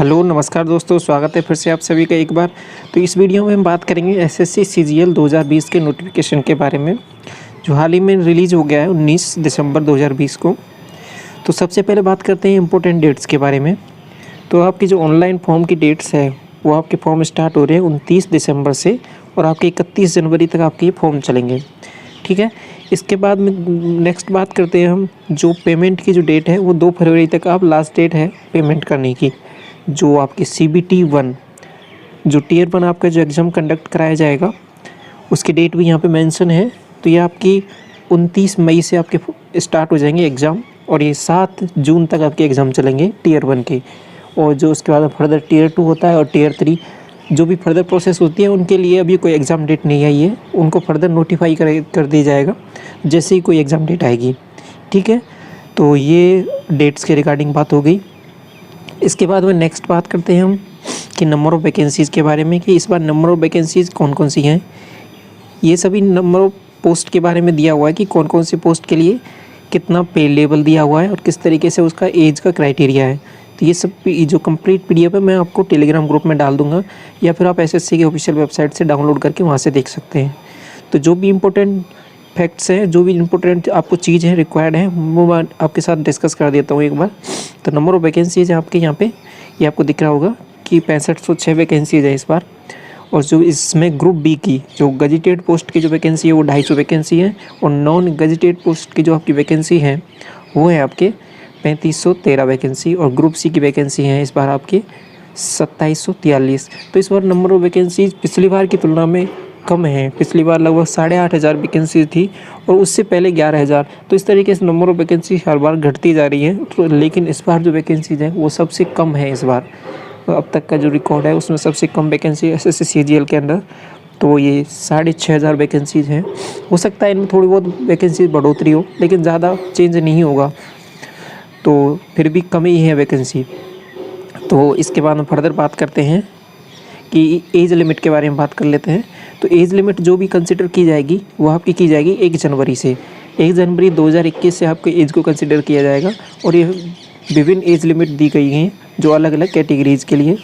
Hello नमस्कार दोस्तों, स्वागत है फिर से आप सभी का एक बार। तो इस वीडियो में हम बात करेंगे एसएससी सीजीएल 2020 के नोटिफिकेशन के बारे में, जो हाल ही में रिलीज़ हो गया है 19 दिसंबर 2020 को। तो सबसे पहले बात करते हैं इम्पोर्टेंट डेट्स के बारे में। तो आपकी जो ऑनलाइन फॉर्म की डेट्स है वो आपके फॉर्म स्टार्ट हो रहे हैं 29 दिसंबर से और आपके 31 जनवरी तक आपके ये फॉर्म चलेंगे, ठीक है। इसके बाद में नेक्स्ट बात करते हैं हम, जो पेमेंट की जो डेट है वो 2 फरवरी तक आप लास्ट डेट है पेमेंट करने की। जो आपकी CBT 1 जो टियर 1 आपका जो एग्ज़ाम कंडक्ट कराया जाएगा उसकी डेट भी यहाँ पे मेंशन है। तो ये आपकी 29 मई से आपके स्टार्ट हो जाएंगे एग्ज़ाम और ये 7 जून तक आपके एग्ज़ाम चलेंगे टियर 1 के। और जो उसके बाद फर्दर टियर 2 होता है और टियर 3 जो भी फर्दर प्रोसेस होती है उनके लिए अभी कोई एग्ज़ाम डेट नहीं आई है, उनको फर्दर नोटिफाई कर दिया जाएगा जैसे ही कोई एग्ज़ाम डेट आएगी, ठीक है। तो ये डेट्स के रिगार्डिंग बात हो गई। इसके बाद में नेक्स्ट बात करते हैं हम कि नंबर ऑफ़ वैकेंसीज़ के बारे में, कि इस बार नंबर ऑफ़ वैकेंसीज़ कौन कौन सी हैं। ये सभी नंबर ऑफ़ पोस्ट के बारे में दिया हुआ है कि कौन कौन सी पोस्ट के लिए कितना पे लेवल दिया हुआ है और किस तरीके से उसका एज का क्राइटेरिया है। तो ये सब जो कंप्लीट PDF है मैं आपको टेलीग्राम ग्रुप में डाल दूँगा या फिर आप SSC की ऑफिशियल वेबसाइट से डाउनलोड करके वहाँ से देख सकते हैं। तो जो भी इम्पोर्टेंट फैक्ट्स हैं, जो भी इम्पोर्टेंट आपको चीज़ है रिक्वायर्ड है, वो मैं आपके साथ डिस्कस कर देता हूँ एक बार। तो नंबर ऑफ़ वैकेंसीज़ है आपके यहाँ पे, ये आपको दिख रहा होगा कि 6506 वैकेंसीज़ है इस बार। और जो इसमें ग्रुप बी की जो गजेटेड पोस्ट की जो वैकेंसी है वो 250 वैकेंसी है और नॉन गजेटेड पोस्ट की जो आपकी वैकेंसी है वो है आपके 3513 वैकेंसी और ग्रुप सी की वैकेंसी है इस बार आपके 2743। तो इस बार नंबर ऑफ़ वैकेंसीज पिछली बार की तुलना में कम है। पिछली बार लगभग 8500 वैकेंसी थी और उससे पहले 11000। तो इस तरीके से नंबर ऑफ़ वैकेंसी हर बार घटती जा रही है। तो लेकिन इस बार जो वैकेंसीज हैं वो सबसे कम है इस बार। अब तक का जो रिकॉर्ड है उसमें सबसे कम वैकेंसी SSC CGL के अंदर तो ये 6500 वैकेंसीज हैं। हो सकता है इनमें थोड़ी बहुत वैकेंसी बढ़ोतरी हो लेकिन ज़्यादा चेंज नहीं होगा, तो फिर भी कम ही है वैकेंसी। तो इसके बाद हम फर्दर बात करते हैं कि एज लिमिट के बारे में बात कर लेते हैं। तो एज लिमिट जो भी कंसिडर की जाएगी वो आपकी की जाएगी 1 जनवरी से। 1 जनवरी 2021 से आपके एज को कंसिडर किया जाएगा और ये विभिन्न एज लिमिट दी गई हैं जो अलग अलग कैटेगरीज़ के लिए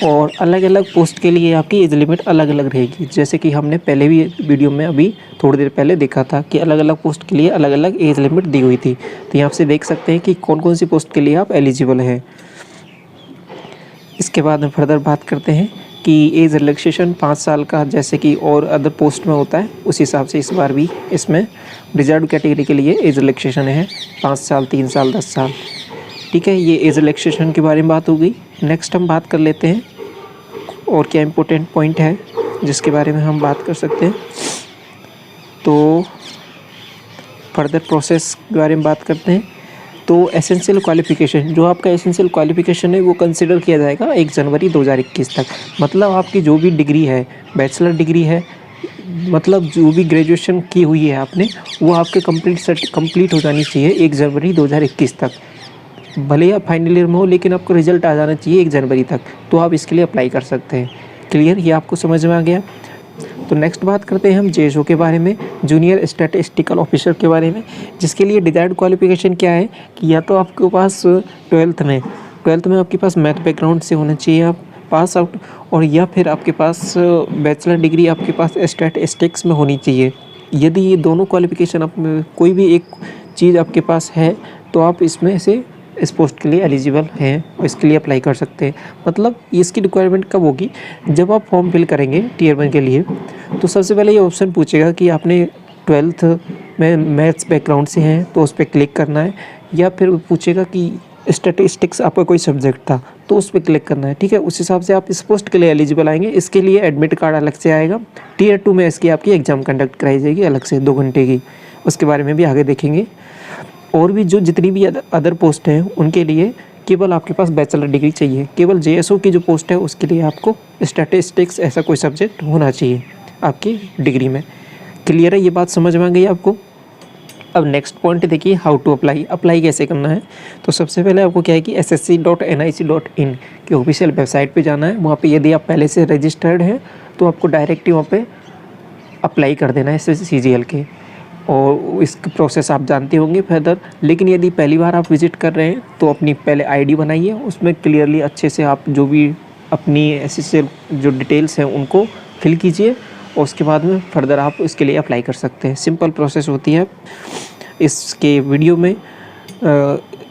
और अलग अलग पोस्ट के लिए आपकी एज लिमिट अलग अलग रहेगी। जैसे कि हमने पहले भी वीडियो में अभी थोड़ी देर पहले देखा था कि अलग अलग पोस्ट के लिए अलग अलग एज लिमिट दी हुई थी। तो यहाँ से देख सकते हैं कि कौन कौन सी पोस्ट के लिए आप एलिजिबल हैं। इसके बाद हम फर्दर बात करते हैं कि एज रिलैक्सेशन 5 साल का जैसे कि और अदर पोस्ट में होता है उस हिसाब से इस बार भी इसमें रिजर्व कैटेगरी के लिए एज रिलैक्सेशन है 5 साल, 3 साल, 10 साल, ठीक है। ये एज रिलैक्सेशन के बारे में बात हो गई। नेक्स्ट हम बात कर लेते हैं और क्या इम्पोर्टेंट पॉइंट है जिसके बारे में हम बात कर सकते हैं। तो फर्दर प्रोसेस के बारे में बात करते हैं। तो एसेंशियल क्वालिफ़िकेशन, जो आपका एसेंशियल क्वालिफ़िकेशन है वो कंसिडर किया जाएगा 1 जनवरी 2021 तक। मतलब आपकी जो भी डिग्री है, बैचलर डिग्री है, मतलब जो भी ग्रेजुएशन की हुई है आपने वो आपके कंप्लीट हो जानी चाहिए 1 जनवरी 2021 तक। भले ही आप फाइनल ईयर में हो लेकिन आपको रिजल्ट आ जाना चाहिए 1 जनवरी तक, तो आप इसके लिए अप्लाई कर सकते हैं। क्लियर, ये आपको समझ में आ गया। तो नेक्स्ट बात करते हैं हम JSO के बारे में, जूनियर स्टैटिस्टिकल ऑफिसर के बारे में, जिसके लिए डिज़ायर्ड क्वालिफ़िकेशन क्या है कि या तो आपके पास 12th में आपके पास मैथ बैकग्राउंड से होना चाहिए आप पास आउट, और या फिर आपके पास बैचलर डिग्री आपके पास स्टैटिस्टिक्स में होनी चाहिए। यदि ये दोनों क्वालिफ़िकेशन आप कोई भी एक चीज़ आपके पास है तो आप इसमें से इस पोस्ट के लिए एलिजिबल हैं और इसके लिए अप्लाई कर सकते हैं। मतलब इसकी रिक्वायरमेंट कब होगी, जब आप फॉर्म फिल करेंगे टियर 1 के लिए तो सबसे पहले ये ऑप्शन पूछेगा कि आपने 12th में मैथ्स बैकग्राउंड से हैं तो उस पर क्लिक करना है, या फिर पूछेगा कि स्टैटिस्टिक्स आपका कोई सब्जेक्ट था तो उस पर क्लिक करना है, ठीक है। उस हिसाब से आप इस पोस्ट के लिए एलिजिबल आएंगे। इसके लिए एडमिट कार्ड अलग से आएगा। टियर 2 में इसकी आपकी एग्ज़ाम कंडक्ट कराई जाएगी अलग से 2 घंटे की, उसके बारे में भी आगे देखेंगे। और भी जो जितनी भी अदर पोस्ट हैं उनके लिए केवल आपके पास बैचलर डिग्री चाहिए। केवल JSO की जो पोस्ट है उसके लिए आपको स्टैटिस्टिक्स ऐसा कोई सब्जेक्ट होना चाहिए आपकी डिग्री में। क्लियर है, ये बात समझ में आ गई आपको। अब नेक्स्ट पॉइंट देखिए, हाउ टू अप्लाई कैसे करना है। तो सबसे पहले आपको क्या है कि ssc.nic.in की ऑफिशियल वेबसाइट पे जाना है। वहाँ पे यदि आप पहले से रजिस्टर्ड हैं तो आपको डायरेक्ट ही वहाँ पे अप्लाई कर देना है SSC CGL के। और इसकी प्रोसेस आप जानते होंगे फर्दर। लेकिन यदि पहली बार आप विज़िट कर रहे हैं तो अपनी पहले आईडी बनाइए, उसमें क्लियरली अच्छे से आप जो भी अपनी एसएससी जो डिटेल्स हैं उनको फिल कीजिए और उसके बाद में फर्दर आप इसके लिए अप्लाई कर सकते हैं। सिंपल प्रोसेस होती है। इसके वीडियो में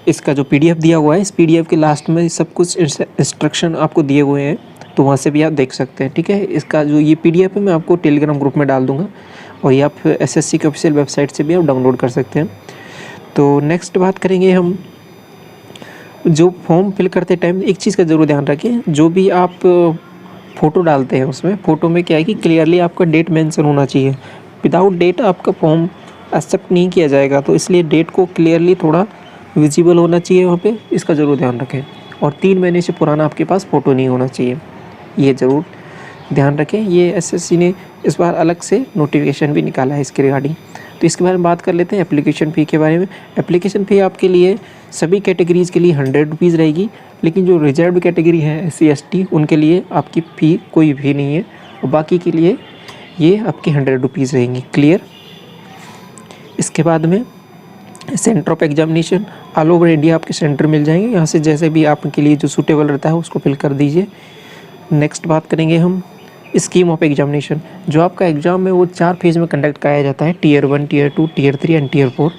इसका जो पीडीएफ दिया हुआ है, इस पीडीएफ के लास्ट में सब कुछ इंस्ट्रक्शन आपको दिए हुए हैं, तो वहाँ से भी आप देख सकते हैं। ठीक है, इसका जो ये पीडीएफ है मैं आपको टेलीग्राम ग्रुप में डाल दूँगा और ये आप एसएससी की ऑफिशियल वेबसाइट से भी आप डाउनलोड कर सकते हैं। तो नेक्स्ट बात करेंगे हम, जो फॉर्म फिल करते टाइम एक चीज़ का ज़रूर ध्यान रखें, जो भी आप फ़ोटो डालते हैं उसमें फ़ोटो में क्या है कि क्लियरली आपका डेट मेंशन होना चाहिए। विदाउट डेट आपका फॉर्म एक्सेप्ट नहीं किया जाएगा, तो इसलिए डेट को क्लियरली थोड़ा विजिबल होना चाहिए वहाँ पे, इसका ज़रूर ध्यान रखें। और 3 महीने से पुराना आपके पास फ़ोटो नहीं होना चाहिए, ये ज़रूर ध्यान रखें। ये एसएससी ने इस बार अलग से नोटिफिकेशन भी निकाला है इसके रिगार्डिंग। तो इसके बारे में बात कर लेते हैं एप्लीकेशन फ़ी के बारे में। एप्लीकेशन फ़ी आपके लिए सभी कैटेगरीज़ के लिए 100 रुपीज़ रहेगी, लेकिन जो रिजर्व कैटेगरी है SC ST उनके लिए आपकी फ़ी कोई भी नहीं है और बाकी के लिए ये आपकी 100 रुपीज़ रहेंगी। क्लियर। इसके बाद में centre of examination, all over India आपके सेंटर मिल जाएंगे, यहाँ से जैसे भी आपके लिए जो सूटेबल रहता है उसको फिल कर दीजिए। नेक्स्ट बात करेंगे हम स्कीम ऑफ एग्जामिनेशन। जो आपका एग्ज़ाम है वो 4 फेज़ में कंडक्ट कराया जाता है, Tier 1, Tier 2, Tier 3 and Tier 4।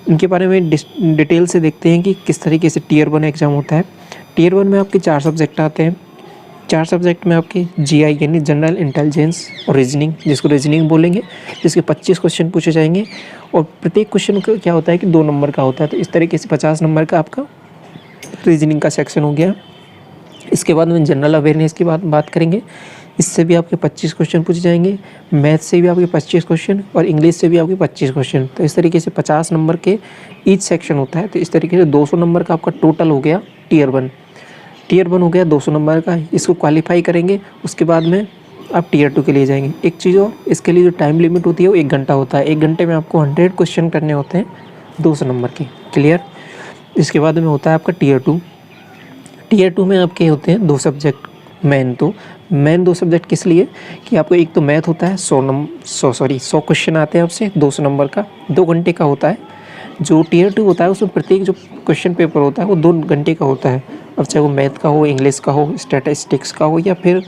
इनके बारे में डिटेल से देखते हैं कि किस तरीके से Tier 1 एग्ज़ाम होता है। Tier 1 में आपके 4 सब्जेक्ट आते हैं। 4 सब्जेक्ट में आपके GI यानी जनरल इंटेलिजेंस और रीजनिंग, जिसको रीजनिंग बोलेंगे, जिसके 25 क्वेश्चन पूछे जाएंगे और प्रत्येक क्वेश्चन का क्या होता है कि 2 नंबर का होता है। तो इस तरीके से 50 नंबर का आपका रीजनिंग का सेक्शन हो गया। इसके बाद में जनरल अवेयरनेस की बात करेंगे, इससे भी आपके 25 क्वेश्चन पूछे जाएंगे, मैथ से भी आपके 25 क्वेश्चन और इंग्लिश से भी आपके 25 क्वेश्चन। तो इस तरीके से 50 नंबर के ईच सेक्शन होता है। तो इस तरीके से 200 नंबर का आपका टोटल हो गया Tier 1। Tier 1 हो गया 200 नंबर का, इसको क्वालिफाई करेंगे, उसके बाद में आप Tier 2 के लिए जाएंगे। एक चीज़ और, इसके लिए जो टाइम लिमिट होती है वो 1 घंटा होता है। 1 घंटे में आपको 100 क्वेश्चन करने होते हैं 200 नंबर के। क्लियर। इसके बाद में होता है आपका Tier 2। Tier 2 में आपके होते हैं 2 सब्जेक्ट मेन। तो मेन 2 सब्जेक्ट किस लिए कि आपको एक तो मैथ होता है 100 क्वेश्चन आते हैं आपसे 200 नंबर का, 2 घंटे का होता है। जो Tier 2 होता है उसमें प्रत्येक जो क्वेश्चन पेपर होता है वो 2 घंटे का होता है। अब चाहे वो मैथ का हो, इंग्लिश का हो, स्टैटिस्टिक्स का हो या फिर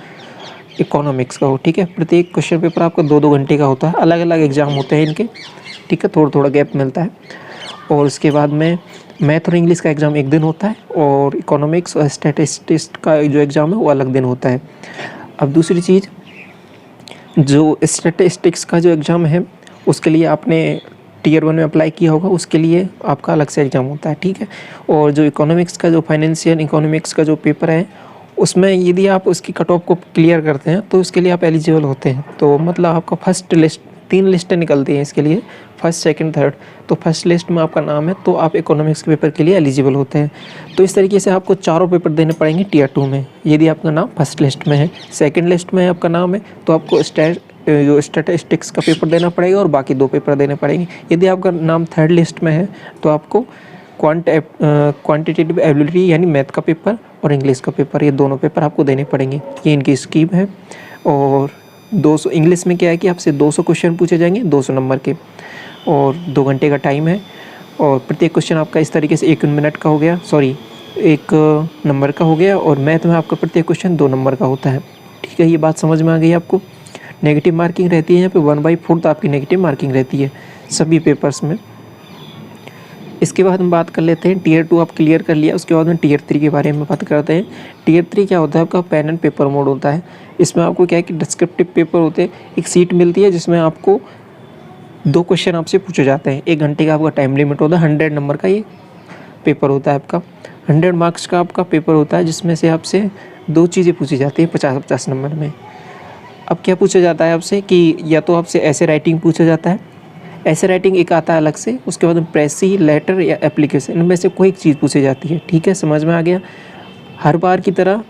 इकोनॉमिक्स का हो। ठीक है, प्रत्येक क्वेश्चन पेपर आपका 2-2 घंटे का होता है। अलग अलग एग्ज़ाम होते हैं इनके। ठीक है, थोड़ा थोड़ा गैप मिलता है। और उसके बाद में मैथ और इंग्लिश का एग्ज़ाम 1 दिन होता है और इकोनॉमिक्स और स्टैटिस्टिक्स का जो एग्ज़ाम है वो अलग दिन होता है। अब दूसरी चीज़, जो स्टैटिस्टिक्स का जो एग्ज़ाम है उसके लिए आपने Tier 1 में अप्लाई किया होगा, उसके लिए आपका अलग से एग्ज़ाम होता है। ठीक है, और जो इकोनॉमिक्स का जो फाइनेंशियल इकोनॉमिक्स का जो पेपर है उसमें यदि आप उसकी कट ऑफ को क्लियर करते हैं तो उसके लिए आप एलिजिबल होते हैं। तो मतलब आपका फर्स्ट लिस्ट, 3 लिस्टें निकलती हैं इसके लिए, फर्स्ट, सेकंड, थर्ड। तो फर्स्ट लिस्ट में आपका नाम है तो आप इकोनॉमिक्स के पेपर के लिए एलिजिबल होते हैं। तो इस तरीके से आपको चारों पेपर देने पड़ेंगे Tier 2 में, यदि आपका नाम फर्स्ट लिस्ट में है। सेकंड लिस्ट में आपका नाम है तो आपको जो स्टैटिस्टिक्स का पेपर देना पड़ेगा और बाकी 2 पेपर देने पड़ेंगे। यदि आपका नाम थर्ड लिस्ट में है तो आपको क्वांटिटेटिव एबिलिटी यानी मैथ का पेपर और इंग्लिश का पेपर, ये दोनों पेपर आपको देने पड़ेंगे। ये इनकी स्कीम है। और 200 इंग्लिश में क्या है कि आपसे 200 क्वेश्चन पूछे जाएंगे 200 नंबर के और 2 घंटे का टाइम है। और प्रत्येक क्वेश्चन आपका इस तरीके से 1 मिनट का हो गया, 1 नंबर का हो गया। और मैथ में आपका प्रत्येक क्वेश्चन 2 नंबर का होता है। ठीक है, ये बात समझ में आ गई आपको। नेगेटिव मार्किंग रहती है यहाँ पे 1/4 आपकी नेगेटिव मार्किंग रहती है सभी पेपर्स में। इसके बाद हम बात कर लेते हैं Tier 2 आप क्लियर कर लिया, उसके बाद में Tier 3 के बारे में बात करते हैं। Tier 3 क्या होता है, आपका पेन एंड पेपर मोड होता है। इसमें आपको क्या है कि डिस्क्रिप्टिव पेपर होते हैं, एक सीट मिलती है जिसमें आपको 2 क्वेश्चन आपसे पूछे जाते हैं। 1 घंटे का आपका टाइम लिमिट होता है, 100 नंबर का ये पेपर होता है आपका। 100 मार्क्स का आपका पेपर होता है जिसमें से आपसे 2 चीज़ें पूछी जाती हैं 50-50 नंबर में। अब क्या पूछा जाता है आपसे कि या तो आपसे ऐसे राइटिंग पूछा जाता है, ऐसे राइटिंग एक आता है अलग से, उसके बाद में प्रेसी, लेटर या एप्लीकेशन, इनमें से कोई एक चीज़ पूछी जाती है। ठीक है, समझ में आ गया। हर बार की तरह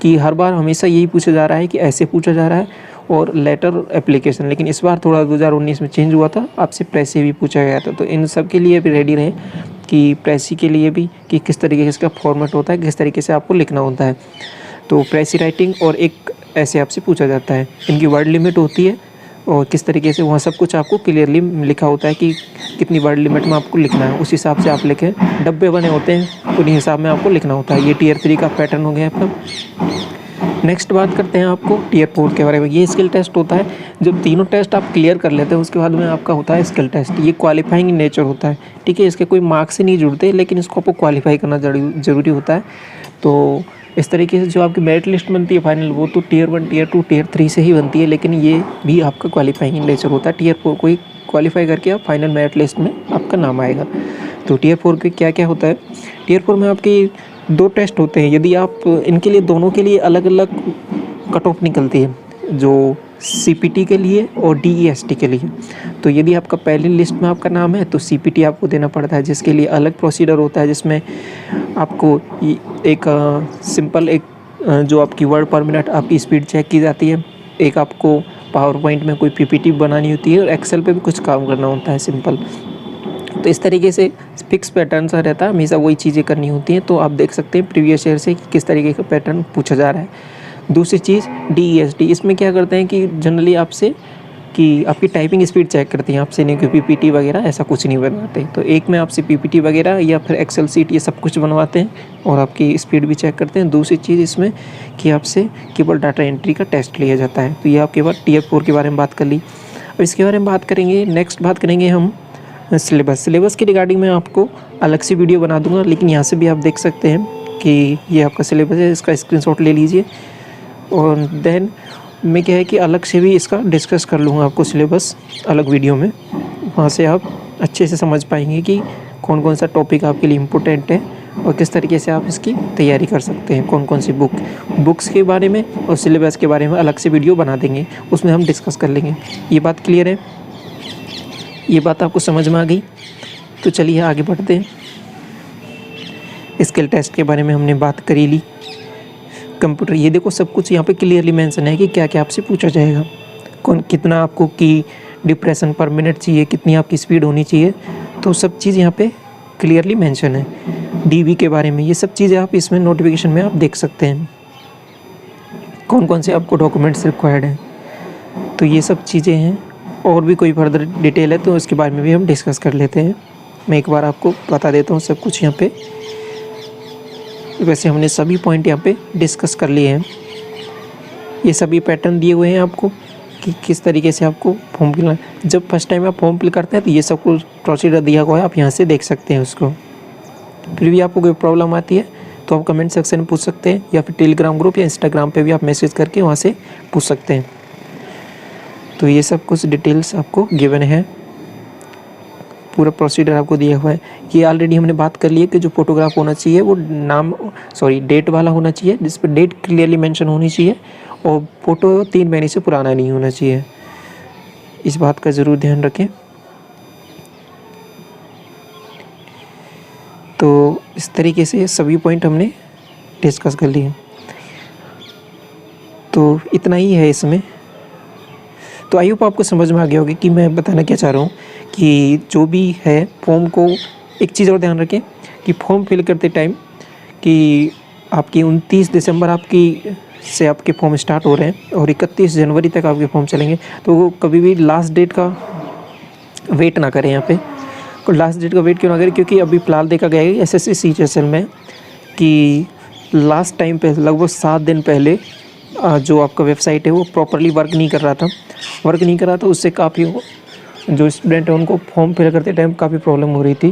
कि हर बार हमेशा यही पूछा जा रहा है कि ऐसे पूछा जा रहा है और लेटर एप्लीकेशन, लेकिन इस बार थोड़ा 2019 में चेंज हुआ था, आपसे प्रेसी भी पूछा गया था। तो इन सब के लिए भी रेडी रहें कि प्रेसी के लिए भी कि किस तरीके से इसका फॉर्मेट होता है, किस तरीके से आपको लिखना होता है। तो प्रेसी राइटिंग और एक ऐसे आपसे पूछा जाता है। इनकी वर्ड लिमिट होती है और किस तरीके से वहाँ सब कुछ आपको क्लियरली लिखा होता है कि कितनी वर्ड लिमिट में आपको लिखना है, उस हिसाब से आप लिखें। डब्बे बने होते हैं, उन्हीं हिसाब में आपको लिखना होता है। ये टियर 3 का पैटर्न हो गया आपका। नेक्स्ट बात करते हैं आपको टियर 4 के बारे में। ये स्किल टेस्ट होता है। जब तीनों टेस्ट आप क्लियर कर लेते हैं उसके बाद में आपका होता है स्किल टेस्ट। ये क्वालिफाइंग नेचर होता है, ठीक है। इसके कोई मार्क्स से नहीं जुड़ते, लेकिन इसको आपको क्वालिफाई करना ज़रूरी होता है। तो इस तरीके से जो आपकी मेरिट लिस्ट बनती है फाइनल, वो तो टियर 1, टियर 2, टियर 3 से ही बनती है, लेकिन ये भी आपका क्वालिफाइंग नेचर होता है। टियर 4 को ही क्वालिफाई करके आप फाइनल मेरिट लिस्ट में आपका नाम आएगा। तो टियर 4 के क्या क्या होता है? टियर 4 में आपकी 2 टेस्ट होते हैं। यदि आप इनके लिए दोनों के लिए अलग अलग कट ऑफ निकलती है, जो CPT के लिए और DEST के लिए। तो यदि आपका पहली लिस्ट में आपका नाम है तो CPT आपको देना पड़ता है, जिसके लिए अलग प्रोसीजर होता है, जिसमें आपको एक सिंपल एक जो आपकी वर्ड पर मिनट आपकी स्पीड चेक की जाती है। एक आपको पावर पॉइंट में कोई PPT बनानी होती है और एक्सेल पे भी कुछ काम करना होता है सिंपल। तो इस तरीके से फिक्स पैटर्न सा रहता है, हमेशा वही चीज़ें करनी होती हैं। तो आप देख सकते हैं प्रीवियस ईयर से कि किस तरीके का पैटर्न पूछा जा रहा है। दूसरी चीज़ DEST, इसमें क्या करते हैं कि जनरली आपसे कि आपकी टाइपिंग स्पीड चेक करती हैं, आपसे नहीं कि PPT वगैरह ऐसा कुछ नहीं बनवाते। तो एक में आपसे PPT वगैरह या फिर एक्सेल शीट ये सब कुछ बनवाते हैं और आपकी स्पीड भी चेक करते हैं। दूसरी चीज़ इसमें कि आपसे केवल डाटा एंट्री का टेस्ट लिया जाता है। तो ये आपके बाद टियर 4 के बारे में बात कर ली। अब इसके बारे में बात करेंगे, नेक्स्ट बात करेंगे हम सिलेबस के रिगार्डिंग मैं आपको अलग से वीडियो बना दूंगा, लेकिन यहाँ से भी आप देख सकते हैं कि ये आपका सिलेबस है, इसका स्क्रीनशॉट ले लीजिए। और देन मैं क्या है कि अलग से भी इसका डिस्कस कर लूँगा आपको सिलेबस अलग वीडियो में। वहाँ से आप अच्छे से समझ पाएंगे कि कौन कौन सा टॉपिक आपके लिए इम्पोर्टेंट है और किस तरीके से आप इसकी तैयारी कर सकते हैं। कौन कौन सी बुक्स के बारे में और सिलेबस के बारे में अलग से वीडियो बना देंगे, उसमें हम डिस्कस कर लेंगे। ये बात क्लियर है? ये बात आपको समझ में आ गई? तो चलिए आगे बढ़ते हैं। स्किल टेस्ट के बारे में हमने बात करी ली। कंप्यूटर, ये देखो सब कुछ यहाँ पे क्लियरली मेंशन है कि क्या क्या आपसे पूछा जाएगा। कितना आपको की डिप्रेशन पर मिनट चाहिए, कितनी आपकी स्पीड होनी चाहिए, तो सब चीज़ यहाँ पे क्लियरली मेंशन है। DV के बारे में ये सब चीज़ें आप इसमें नोटिफिकेशन में आप देख सकते हैं, कौन कौन से आपको डॉक्यूमेंट्स रिक्वायर्ड हैं। तो ये सब चीज़ें हैं। और भी कोई फर्दर डिटेल है तो इसके बारे में भी हम डिस्कस कर लेते हैं। मैं एक बार आपको बता देता हूँ सब कुछ यहाँ पे। वैसे हमने सभी पॉइंट यहाँ पे डिस्कस कर लिए हैं। ये सभी पैटर्न दिए हुए हैं आपको कि किस तरीके से आपको फॉर्म फिल, जब फर्स्ट टाइम आप फॉर्म फिल करते हैं तो ये सब कुछ प्रोसीजर दिया हुआ है, आप यहाँ से देख सकते हैं उसको। फिर भी आपको कोई प्रॉब्लम आती है तो आप कमेंट सेक्शन में पूछ सकते हैं, या फिर टेलीग्राम ग्रुप या इंस्टाग्राम पे भी आप मैसेज करके वहाँ से पूछ सकते हैं। तो ये सब कुछ डिटेल्स आपको गिवन है, पूरा प्रोसीजर आपको दिया हुआ है। ये ऑलरेडी हमने बात कर ली है कि जो फोटोग्राफ होना चाहिए वो डेट वाला होना चाहिए, जिस पर डेट क्लियरली मेंशन होनी चाहिए, और फ़ोटो 3 महीने से पुराना नहीं होना चाहिए। इस बात का ज़रूर ध्यान रखें। तो इस तरीके से सभी पॉइंट हमने डिस्कस कर लिए। तो इतना ही है इसमें। तो आई होप आपको समझ में आ गया होगा कि मैं बताना क्या चाह रहा हूँ कि जो भी है फॉर्म को, एक चीज़ और ध्यान रखें कि फॉर्म फिल करते टाइम कि आपकी 29 दिसंबर से आपके फॉर्म स्टार्ट हो रहे हैं और 31 जनवरी तक आपके फॉर्म चलेंगे। तो कभी भी लास्ट डेट का वेट ना करें। यहाँ पे लास्ट डेट का वेट क्यों ना करें? क्योंकि अभी फ़िलहाल देखा गया है SSC CHSL में कि लास्ट टाइम पे लगभग 7 दिन पहले जो आपका वेबसाइट है वो प्रॉपरली वर्क नहीं कर रहा था। उससे काफ़ी जो स्टूडेंट है उनको फॉर्म फिल करते टाइम काफ़ी प्रॉब्लम हो रही थी।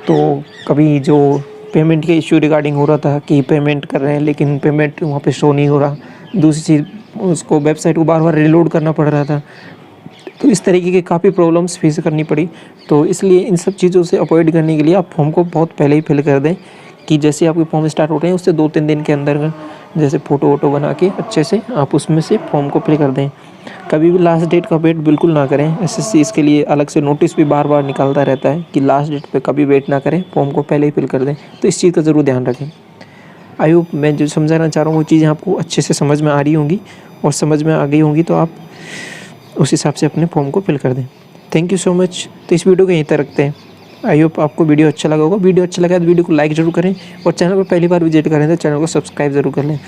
तो कभी जो पेमेंट के इश्यू रिगार्डिंग हो रहा था कि पेमेंट कर रहे हैं लेकिन पेमेंट वहाँ पे शो नहीं हो रहा। दूसरी चीज़, उसको वेबसाइट को बार बार रीलोड करना पड़ रहा था। तो इस तरीके की काफ़ी प्रॉब्लम्स फेस करनी पड़ी। तो इसलिए इन सब चीज़ों से अवॉइड करने के लिए आप फॉर्म को बहुत पहले ही फिल कर दें कि जैसे आपके फॉर्म स्टार्ट हो रहे हैं उससे 2-3 दिन के अंदर जैसे फ़ोटो वोटो बना के अच्छे से आप उसमें से फॉर्म को फिल कर दें। कभी भी लास्ट डेट का वेट बिल्कुल ना करें। SSC इसके लिए अलग से नोटिस भी बार बार निकालता रहता है कि लास्ट डेट पे कभी वेट ना करें, फॉर्म को पहले ही फिल कर दें। तो इस चीज़ का ज़रूर ध्यान रखें। आई होप मैं जो समझाना चाह रहा हूँ वो चीज़ें आपको अच्छे से समझ में आ रही होंगी, और समझ में आ गई होंगी तो आप उस हिसाब से अपने फॉर्म को फिल कर दें। Thank you so much. तो इस वीडियो को यहीं तक रखते हैं। आई होप आपको वीडियो अच्छा लगा होगा। वीडियो अच्छा लगा तो वीडियो को लाइक ज़रूर करें, और चैनल पर पहली बार विजिट करें तो चैनल को सब्सक्राइब ज़रूर कर लें।